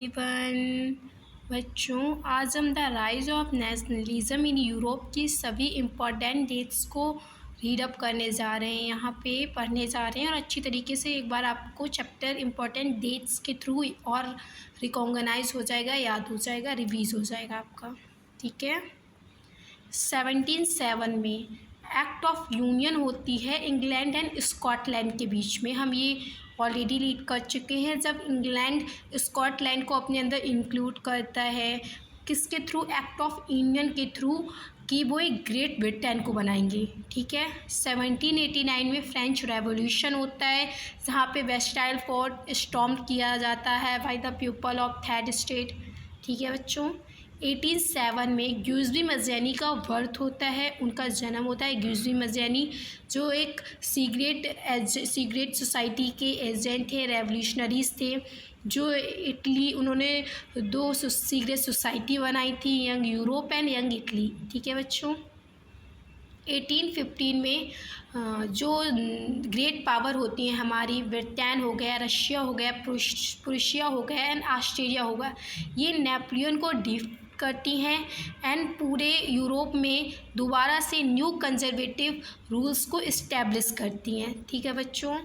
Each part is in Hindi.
इवन बच्चों, आज हम the rise of nationalism in Europe की सभी इम्पोर्टेंट डेट्स को रीडअप करने जा रहे हैं, यहाँ पे पढ़ने जा रहे हैं। और अच्छी तरीके से एक बार आपको चैप्टर इम्पोर्टेंट डेट्स के थ्रू और रिकॉग्नाइज हो जाएगा, याद हो जाएगा, रिवीज हो जाएगा आपका। ठीक है। 1707 में एक्ट ऑफ यूनियन होती है इंग्लैंड एंड स्कॉटलैंड के बीच में। हम ये ऑलरेडी रीड कर चुके हैं, जब इंग्लैंड स्कॉटलैंड को अपने अंदर इंक्लूड करता है, किसके थ्रू? एक्ट ऑफ यूनियन के थ्रू, कि वो एक ग्रेट ब्रिटेन को बनाएंगे। ठीक है। 1789 में फ्रेंच रेवोल्यूशन होता है, जहाँ पे वेस्टाइल फोर्ट स्टॉर्म किया जाता है by the people of third state. ठीक है बच्चों। 1807 में ग्यूज़बी मज़ैनी का बर्थ होता है, उनका जन्म होता है। ग्यूज़बी मज़ैनी जो एक सीक्रेट सोसाइटी के एजेंट थे, रेवोल्यूशनरीज थे, जो इटली, उन्होंने दो सीक्रेट सोसाइटी बनाई थी, young Europe and young Italy. ठीक है बच्चों। 1815 में जो ग्रेट पावर होती हैं हमारी, ब्रिटेन हो गया, रशिया हो गया, प्रूशिया हो गया एंड ऑस्ट्रेलिया हो गया, ये नेपोलियन को डिफीट करती हैं एंड पूरे यूरोप में दोबारा से न्यू कंजर्वेटिव रूल्स को इस्टेब्लिश करती हैं। ठीक है बच्चों।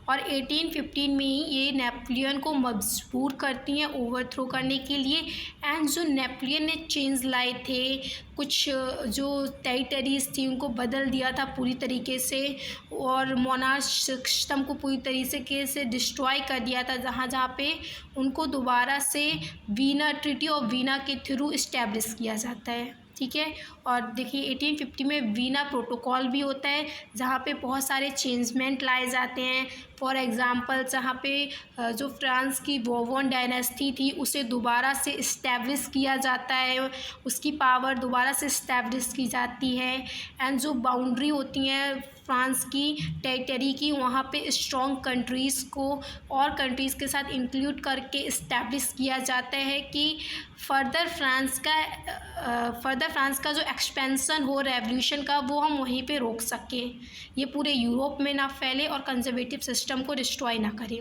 और 1815 में ही ये नेपोलियन को मजबूर करती हैं ओवरथ्रो करने के लिए। एंड जो नेपोलियन ने चेंज लाए थे, कुछ जो टेरिटरीज थी उनको बदल दिया था पूरी तरीके से, और मोनार्क सिस्टम को पूरी तरीके से डिस्ट्रॉय कर दिया था, जहाँ जहाँ पे उनको दोबारा से वीना, ट्रीटी ऑफ वीना के थ्रू इस्टेब्लिश किया जाता है। ठीक है। और देखिए 1850 में वीना प्रोटोकॉल भी होता है, जहाँ पे बहुत सारे चेंजमेंट लाए जाते हैं। फॉर एग्ज़ाम्पल, जहाँ पे जो फ्रांस की बोर्बन डायनेस्टी थी उसे दोबारा से इस्टेब्लिश किया जाता है, उसकी पावर दोबारा से इस्टेब्लिश की जाती है। एंड जो बाउंड्री होती हैं फ्रांस की टेरिटरी की, वहाँ पे स्ट्रॉन्ग कंट्रीज़ को और कंट्रीज़ के साथ इंक्लूड करके इस्टेब्लिश किया जाता है कि फर्दर फ्रांस का जो एक्सपेंसन हो रेवोल्यूशन का, वो हम वहीं पे रोक सकें, ये पूरे यूरोप में ना फैले और कंजर्वेटिव सिस्टम को डिस्ट्रॉय ना करें।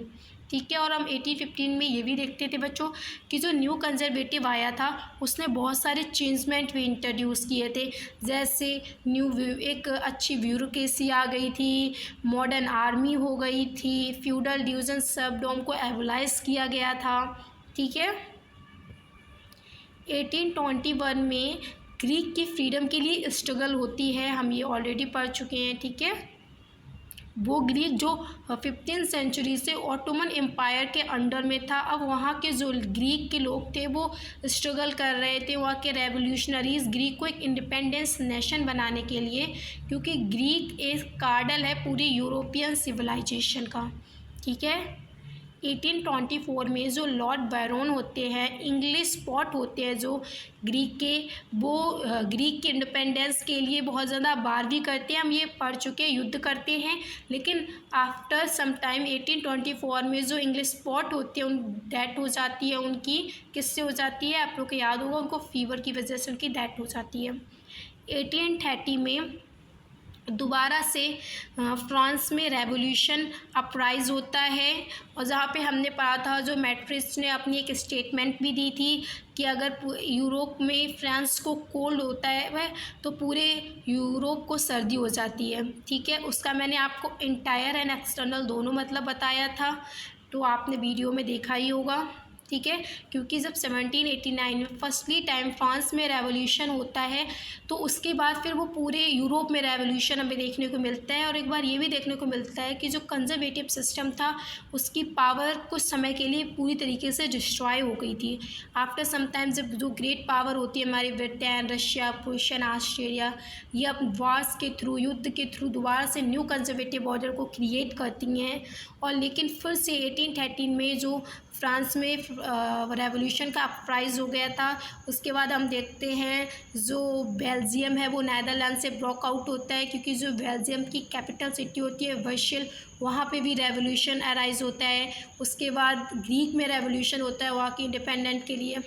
ठीक है। और हम 1815 में ये भी देखते थे बच्चों कि जो न्यू कंजर्वेटिव आया था उसने बहुत सारे चेंजमेंट भी इंट्रोड्यूस किए थे, जैसे एक अच्छी ब्यूरोक्रेसी आ गई थी, मॉडर्न आर्मी हो गई थी, फ्यूडल डिवीजन सबडोम को एबोलाइज किया गया था। ठीक है। 1821 में ग्रीक की फ्रीडम के लिए स्ट्रगल होती है, हम ये ऑलरेडी पढ़ चुके हैं। ठीक है। वो ग्रीक जो 15th सेंचुरी से ऑटोमन एम्पायर के अंडर में था, अब वहाँ के जो ग्रीक के लोग थे वो स्ट्रगल कर रहे थे, वहाँ के रेवोल्यूशनरीज ग्रीक को एक इंडिपेंडेंस नेशन बनाने के लिए, क्योंकि ग्रीक एक कार्डल है पूरी यूरोपियन सिविलाइजेशन का। ठीक है। 1824 में जो लॉर्ड बैरोन होते हैं, इंग्लिश स्पॉट होते हैं जो ग्रीक के, वो ग्रीक के इंडिपेंडेंस के लिए बहुत ज़्यादा वार भी करते हैं, हम ये पढ़ चुके हैं, युद्ध करते हैं। लेकिन आफ्टर सम टाइम 1824 में जो इंग्लिश स्पॉट होते हैं उन डेथ हो जाती है उनकी। किससे हो जाती है? आप लोग को याद होगा, उनको फीवर की वजह से उनकी डेथ हो जाती है। 1830 में दोबारा से फ्रांस में रेवोल्यूशन अपराइज होता है, और जहाँ पे हमने पढ़ा था, जो मैट्रिक्स ने अपनी एक स्टेटमेंट भी दी थी कि अगर यूरोप में फ्रांस को कोल्ड होता है वह, तो पूरे यूरोप को सर्दी हो जाती है। ठीक है। उसका मैंने आपको इंटायर एंड एक्सटर्नल दोनों मतलब बताया था, तो आपने वीडियो में देखा ही होगा। ठीक है। क्योंकि जब 1789 में फर्स्टली टाइम फ्रांस में रेवोल्यूशन होता है, तो उसके बाद फिर वो पूरे यूरोप में रेवोल्यूशन हमें देखने को मिलता है। और एक बार ये भी देखने को मिलता है कि जो कंजर्वेटिव सिस्टम था उसकी पावर कुछ समय के लिए पूरी तरीके से डिस्ट्रॉय हो गई थी। आफ्टर सम टाइम जब जो ग्रेट पावर होती है हमारी, ब्रिटेन, रशिया, प्रूशिया, ऑस्ट्रेलिया, ये अब वार्स के थ्रू, युद्ध के थ्रू दोबारा से न्यू कंजर्वेटिव ऑर्डर को क्रिएट करती हैं। और लेकिन फिर से 1813 में जो फ्रांस में रेवोल्यूशन का अपराइज हो गया था, उसके बाद हम देखते हैं जो बेल्जियम है वो नीदरलैंड से ब्रेक आउट होता है, क्योंकि जो बेल्जियम की कैपिटल सिटी होती है वर्सेल, वहाँ पे भी रेवोल्यूशन अराइज होता है। उसके बाद ग्रीक में रेवोल्यूशन होता है वहाँ की इंडिपेंडेंट के लिए।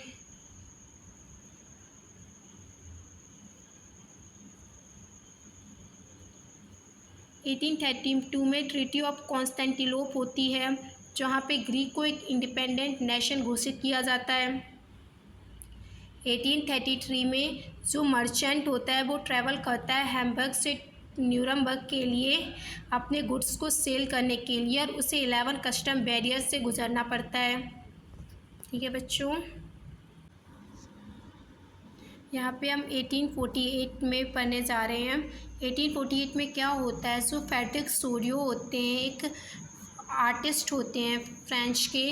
एटीन 1832 में ट्रीटी ऑफ कॉन्स्टेंटिनोपल होती है, जहाँ पे ग्रीक को एक इंडिपेंडेंट नेशन घोषित किया जाता है। 1833 में जो मर्चेंट होता है वो ट्रैवल करता है हैम्बर्ग से न्यूरमबर्ग के लिए अपने गुड्स को सेल करने के लिए, और उसे 11 कस्टम बैरियर से गुजरना पड़ता है। ठीक है बच्चों, यहाँ पे हम 1848 में पढ़ने जा रहे हैं। 1848 में क्या होता है, जो फ्रेडरिक सोरियो होते हैं, एक आर्टिस्ट होते हैं फ्रेंच के,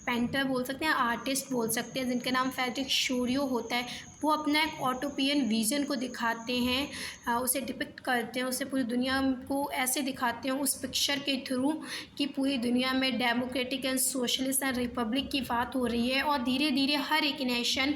पेंटर बोल सकते हैं, आर्टिस्ट बोल सकते हैं, जिनका नाम फ्रेडरिक सोरियो होता है। वो अपना एक ऑटोपियन विज़न को दिखाते हैं, उसे डिपिक्ट करते हैं, उसे पूरी दुनिया को ऐसे दिखाते हैं उस पिक्चर के थ्रू कि पूरी दुनिया में democratic and socialist and Republic की बात हो रही है, और धीरे धीरे हर एक नेशन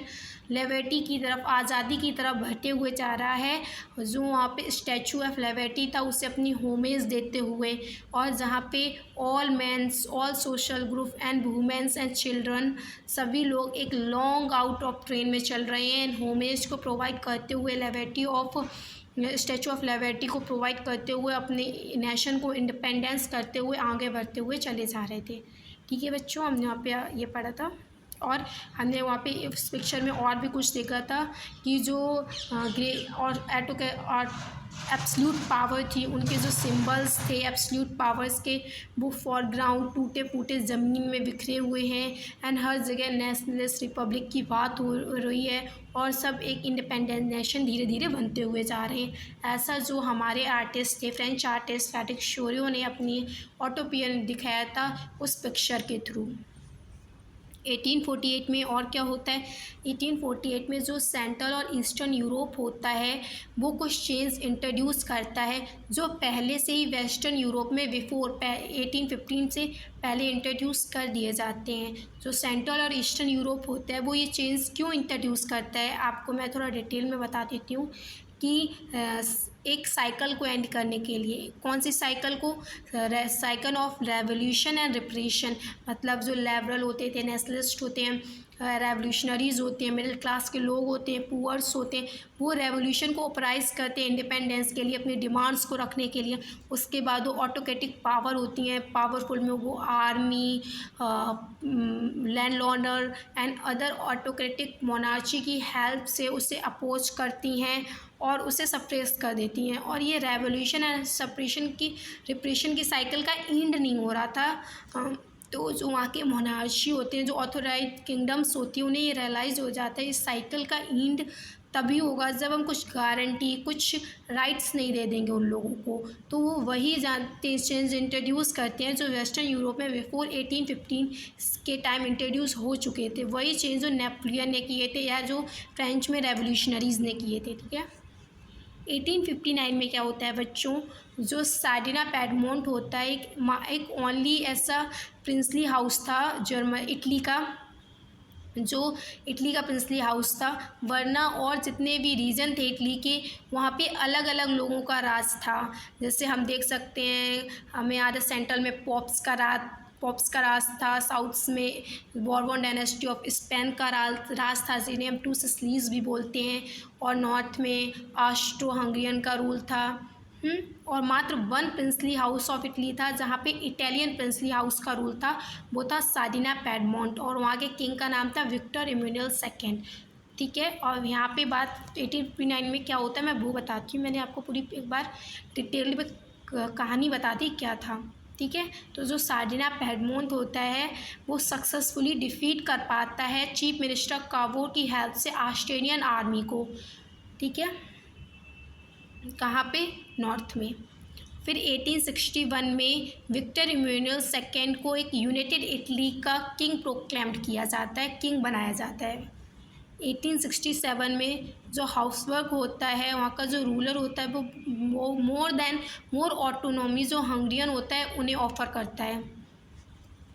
लिबर्टी की तरफ, आज़ादी की तरफ बढ़ते हुए जा रहा है। जो वहाँ पे स्टैचू ऑफ लिबर्टी था उसे अपनी होमेज देते हुए, और जहाँ पे all mens, all social group and womens and children, सभी लोग एक लॉन्ग आउट ऑफ ट्रेन में चल रहे हैं, होमेज को प्रोवाइड करते हुए, liberty of statute of liberty को प्रोवाइड करते हुए, अपने नेशन को इंडिपेंडेंस करते हुए आगे बढ़ते हुए चले जा रहे थे। ठीक है बच्चों, हमने यहाँ पे ये पढ़ा था, और हमने वहाँ पे इस पिक्चर में और भी कुछ देखा था कि जो ग्रे और एब्सल्यूट पावर थी, उनके जो सिंबल्स थे एब्सल्यूट पावर्स के, वो फॉरग्राउंड टूटे फूटे ज़मीन में बिखरे हुए हैं, एंड हर जगह नेशनलिस्ट रिपब्लिक की बात हो रही है, और सब एक इंडिपेंडेंट नेशन धीरे धीरे बनते हुए जा रहे हैं। ऐसा जो हमारे आर्टिस्ट थे, फ्रेंच आर्टिस्ट फ्रेडरिक सोरियो ने अपनी ऑटोपियन दिखाया था उस पिक्चर के थ्रू। 1848 में और क्या होता है, 1848 में जो सेंट्रल और ईस्टर्न यूरोप होता है वो कुछ चेंज इंट्रोड्यूस करता है, जो पहले से ही वेस्टर्न यूरोप में बिफोर 1815 से पहले इंट्रोड्यूस कर दिए जाते हैं। जो सेंट्रल और ईस्टर्न यूरोप होता है वो ये चेंज क्यों इंट्रोड्यूस करता है, आपको मैं थोड़ा डिटेल में बता देती हूँ कि एक साइकिल को एंड करने के लिए। कौन सी साइकिल को, cycle of revolution and repression, मतलब जो लिबरल होते थे, नेशनलिस्ट होते हैं, रेवोल्यूशनरीज़ होते हैं, मिडिल क्लास के लोग होते हैं, पुअर्स होते हैं, वो रेवोल्यूशन को अपराइज करते हैं इंडिपेंडेंस के लिए, अपनी डिमांड्स को रखने के लिए। उसके बाद वो ऑटोक्रेटिक पावर होती हैं, पावरफुल में वो army, landlords and other autocratic monarchy की हेल्प से उसे अपोज करती हैं और उसे सप्रेस कर देती हैं। और ये रेवोल्यूशन एंड रिप्रेशन की साइकिल का एंड नहीं हो रहा था। तो जो वहाँ के मोनार्ची होते हैं, जो ऑथोराइज किंगडम्स होती हैं, उन्हें ये रियलाइज़ हो जाता है इस साइकिल का एंड तभी होगा जब हम कुछ गारंटी, कुछ राइट्स नहीं दे देंगे उन लोगों को। तो वो वही चेंज इंट्रोड्यूस करते हैं जो वेस्टर्न यूरोप में बिफोर 1815 के टाइम इंट्रोड्यूस हो चुके थे। वही चेंज जो नेपोलियन ने किए थे या जो फ्रेंच में रेवोल्यूशनरीज़ ने किए थे। ठीक है, 1859 में क्या होता है बच्चों, जो सार्डिना पैडमोंट होता है, एक ओनली ऐसा प्रिंसली हाउस था इटली का, जो इटली का प्रिंसली हाउस था, वरना और जितने भी रीजन थे इटली के, वहाँ पे अलग अलग लोगों का राज था। जैसे हम देख सकते हैं, हमें याद है सेंट्रल में पॉप्स का राज था, साउथ में बॉर्बन डायनेस्टी ऑफ स्पेन का राज था, जिन्हें हम टू सिसिलीज भी बोलते हैं, और नॉर्थ में ऑस्ट्रो हंगरियन का रूल था। और मात्र one princely house of Italy था जहाँ पे इटालियन प्रिंसली हाउस का रूल था, वो था सार्डिना पैडमोंट, और वहाँ के किंग का नाम था विक्टर इमैनुअल सेकेंड। ठीक है, और यहाँ पे बात 1859 में क्या होता है मैं वो बताती हूँ। मैंने आपको पूरी एक बार डिटेल में कहानी बता दी क्या था। ठीक है, तो जो सार्डिना पैडमोंट होता है वो सक्सेसफुली डिफीट कर पाता है चीफ मिनिस्टर कावोर की हेल्प से ऑस्ट्रेलियन आर्मी को। ठीक है, कहाँ पे, नॉर्थ में। फिर 1861 में विक्टर इमैनुअल सेकेंड को एक यूनाइटेड इटली का किंग प्रोक्लेम्ड किया जाता है, किंग बनाया जाता है। 1867 में जो हाउसवर्क होता है, वहाँ का जो रूलर होता है वो मोर ऑटोनॉमी जो हंगरियन होता है उन्हें ऑफ़र करता है।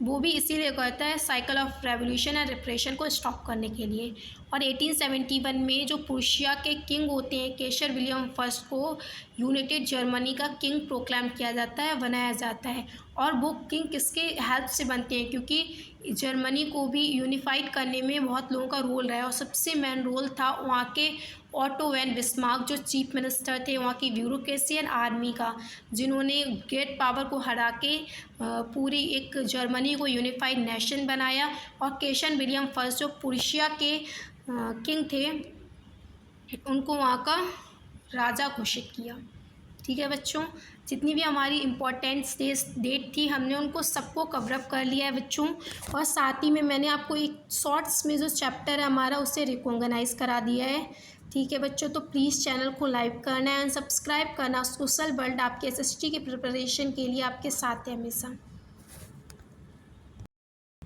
वो भी इसीलिए करता है cycle of revolution and repression को स्टॉप करने के लिए। और 1871 में जो प्रूशिया के किंग होते हैं केसर विलियम फर्स्ट को यूनाइटेड जर्मनी का किंग प्रोक्लेम किया जाता है, बनाया जाता है। और वो किंग किसके हेल्प से बनते हैं, क्योंकि जर्मनी को भी यूनिफाइड करने में बहुत लोगों का रोल रहा है और सबसे मेन रोल था वहाँ के ऑटो वैन बिस्मार्क जो चीफ मिनिस्टर थे वहाँ की ब्यूरोक्रेसी एंड आर्मी का, जिन्होंने ग्रेट पावर को हरा के पूरी एक जर्मनी को यूनिफाइड नेशन बनाया। और केशन विलियम फर्स्ट जो प्रुशिया के किंग थे उनको वहाँ का राजा घोषित किया। ठीक है बच्चों, जितनी भी हमारी इम्पोर्टेंट डेट थी हमने उनको सबको कवरअप कर लिया है बच्चों। और साथ ही में मैंने आपको एक शॉर्ट्स में जो चैप्टर है हमारा उसे रिकॉग्नाइज करा दिया है। ठीक है बच्चों, तो प्लीज़ चैनल को लाइक करना है एंड सब्सक्राइब करना। सोशल वर्ल्ड आपके एसएसटी के प्रिपरेशन के लिए आपके साथ है हमेशा।